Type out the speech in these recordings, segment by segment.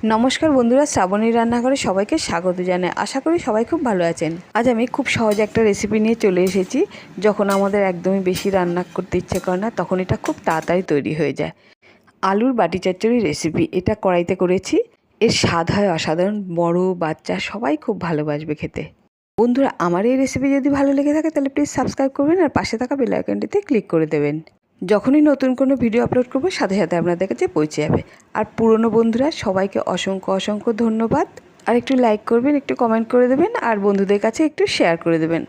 নমস্কার বন্ধুরা, শ্রাবণী রান্নাঘরে সবাইকে স্বাগত জানাই। আশা করি সবাই খুব ভালো আছেন। আজ আমি খুব সহজ একটা রেসিপি নিয়ে চলে এসেছি। যখন আমাদের একদমই বেশি রান্না করতে ইচ্ছে করে না, তখন এটা খুব তাড়াতাড়ি তৈরি হয়ে যায়। আলুর বাটি চচ্চড়ি রেসিপি, এটা কড়াইতে করেছি। এর স্বাদ হয় অসাধারণ। বড় বাচ্চা সবাই খুব ভালোবাসবে খেতে। বন্ধুরা, আমার এই রেসিপি যদি ভালো লেগে থাকে তাহলে প্লিজ সাবস্ক্রাইব করবেন আর পাশে থাকা বেল আইকনটিতে ক্লিক করে দেবেন। যখনই নতুন কোনো ভিডিও আপলোড করবো সাথে সাথে আপনাদের কাছে পৌঁছে যাবে। আর পুরনো বন্ধুরা সবাইকে অসংখ্য অসংখ্য ধন্যবাদ। আর একটু লাইক করবেন, একটু কমেন্ট করে দেবেন, আর বন্ধুদের কাছে একটু শেয়ার করে দেবেন।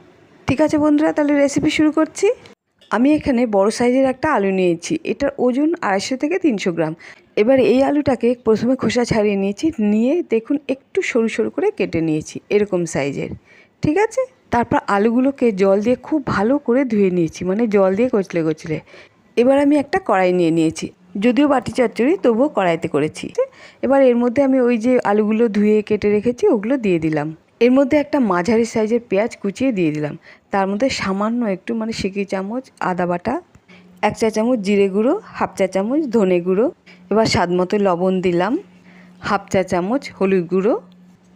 ঠিক আছে বন্ধুরা, তাহলে রেসিপি শুরু করছি। আমি এখানে বড় সাইজের একটা আলু নিয়েছি। এটার ওজন 250 থেকে 300 গ্রাম। এবার এই আলুটাকে প্রথমে খোসা ছাড়িয়ে নিয়েছি, নিয়ে দেখুন একটু সরু সরু করে কেটে নিয়েছি এরকম সাইজের। ঠিক আছে, তারপর আলুগুলোকে জল দিয়ে খুব ভালো করে ধুয়ে নিয়েছি, মানে জল দিয়ে কচলে কচলে। এবার আমি একটা কড়াই নিয়ে নিয়েছি, যদিও বাটি চচ্চড়ি তবুও কড়াইতে করেছি। এবার এর মধ্যে আমি ওই যে আলুগুলো ধুয়ে কেটে রেখেছি ওগুলো দিয়ে দিলাম। এর মধ্যে একটা মাঝারি সাইজের পেঁয়াজ কুচিয়ে দিয়ে দিলাম। তার মধ্যে সামান্য একটু মানে সিকি চামচ আদা বাটা, 1 চা চামচ জিরে গুঁড়ো, 1/2 চা চামচ ধনে গুঁড়ো। এবার স্বাদ মতো লবণ দিলাম, 1/2 চা চামচ হলুদ গুঁড়ো।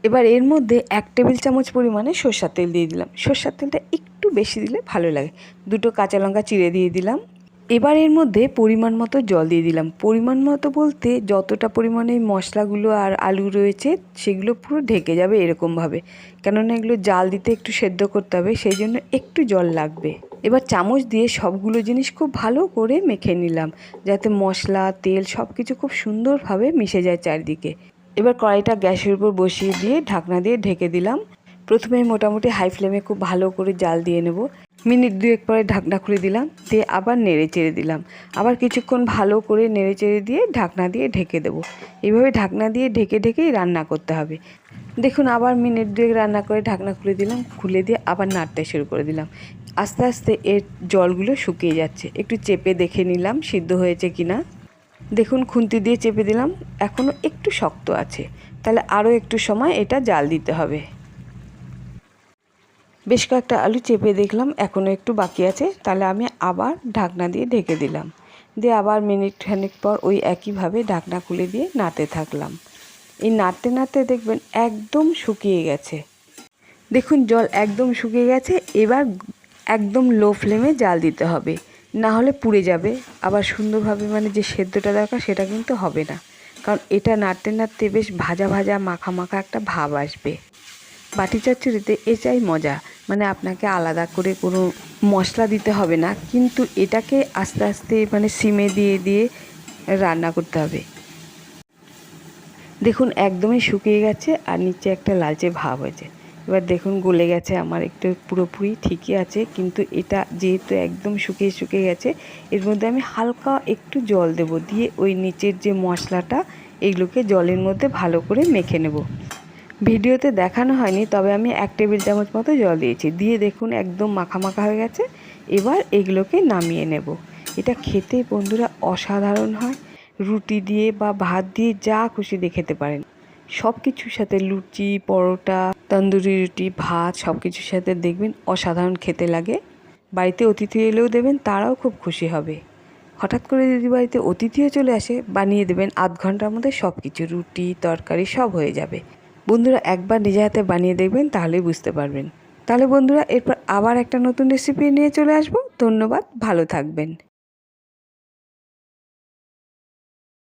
এবার এর মধ্যে 1 টেবিল চামচ পরিমাণে সরষের তেল দিয়ে দিলাম। সরষের তেলটা একটু বেশি দিলে ভালো লাগে। 2টো কাঁচা লঙ্কা চিড়ে দিয়ে দিলাম। এবার এর মধ্যে পরিমাণ মতো জল দিয়ে দিলাম। পরিমাণ মতো বলতে যতটা পরিমাণে মশলাগুলো আর আলু রয়েছে সেগুলো পুরো ঢেকে যাবে এরকমভাবে, কেননা এগুলো জাল দিতে একটু সেদ্ধ করতে হবে, সেই জন্য একটু জল লাগবে। এবার চামচ দিয়ে সবগুলো জিনিস খুব ভালো করে মেখে নিলাম, যাতে মশলা তেল সব কিছু খুব সুন্দরভাবে মিশে যায় চারিদিকে। এবার কড়াইটা গ্যাসের উপর বসিয়ে দিয়ে ঢাকনা দিয়ে ঢেকে দিলাম। প্রথমে মোটামুটি হাই ফ্লেমে খুব ভালো করে জাল দিয়ে নেব। মিনিট 2 পরে ঢাকনা খুলে দিলাম, দিয়ে আবার নেড়ে চেড়ে দিলাম। আবার কিছুক্ষণ ভালো করে নেড়ে চেড়ে দিয়ে ঢাকনা দিয়ে ঢেকে দেবো। এইভাবে ঢাকনা দিয়ে ঢেকে ঢেকেই রান্না করতে হবে। দেখুন আবার মিনিট 2 রান্না করে ঢাকনা খুলে দিলাম, খুলে দিয়ে আবার নাড়তে শুরু করে দিলাম। আস্তে আস্তে এর জলগুলো শুকিয়ে যাচ্ছে। একটু চেপে দেখে নিলাম সিদ্ধ হয়েছে কিনা। দেখুন খুন্তি দিয়ে চেপে দিলাম, এখনও একটু শক্ত আছে, তাহলে আরও একটু সময় এটা জাল দিতে হবে। বেশ কয়েকটা আলু চেপে দেখলাম এখনও একটু বাকি আছে, তাহলে আমি আবার ঢাকনা দিয়ে ঢেকে দিলাম। দিয়ে আবার মিনিট খানেক পর ওই একইভাবে ঢাকনা খুলে দিয়ে নাড়তে থাকলাম। এই নাড়তে নাড়তে দেখবেন একদম শুকিয়ে গেছে। দেখুন জল একদম শুকিয়ে গেছে। এবার একদম লো ফ্লেমে জাল দিতে হবে, না হলে পুড়ে যাবে। আবার সুন্দরভাবে মানে যে সেদ্ধটা দরকার সেটা কিন্তু হবে না, কারণ এটা নাড়তে নাড়তে বেশ ভাজা ভাজা মাখা মাখা একটা ভাব আসবে। বাটি চচ্চড়িতে এটাই মজা, মানে আপনাকে আলাদা করে কোনো মশলা দিতে হবে না, কিন্তু এটাকে আস্তে আস্তে মানে সিমে দিয়ে দিয়ে রান্না করতে হবে। দেখুন একদমই শুকিয়ে গেছে আর নিচে একটা লালচে ভাব হয়েছে। এবার দেখুন গলে গেছে আমার, একটু পুরোপুরি ঠিকই আছে, কিন্তু এটা যেহেতু একদম শুকিয়ে শুকিয়ে গেছে, এর মধ্যে আমি হালকা একটু জল দেব, দিয়ে ওই নিচের যে মশলাটা এইগুলোকে জলের মধ্যে ভালো করে মেখে নেব। ভিডিওতে দেখানো হয়নি, তবে আমি 1 টেবিল চামচ মতো জল দিয়েছি। দিয়ে দেখুন একদম মাখা মাখা হয়ে গেছে। এবার এগুলোকে নামিয়ে নেব। এটা খেতে বন্ধুরা অসাধারণ হয়। রুটি দিয়ে বা ভাত দিয়ে যা খুশি দিয়ে খেতে পারেন। সব কিছুর সাথে লুচি, পরোটা, তন্দুরি রুটি, ভাত সব কিছুর সাথে দেখবেন অসাধারণ খেতে লাগে। বাড়িতে অতিথি এলেও দেবেন, তারাও খুব খুশি হবে। হঠাৎ করে যদি বাড়িতে অতিথিও চলে আসে, বানিয়ে দেবেন, আধ ঘন্টার মধ্যে সব কিছু রুটি তরকারি সব হয়ে যাবে। বন্ধুরা একবার নিজে হাতে বানিয়ে দেখবেন, তাহলেই বুঝতে পারবেন। তাহলে বন্ধুরা এরপর আবার একটা নতুন রেসিপি নিয়ে চলে আসবো। ধন্যবাদ, ভালো থাকবেন।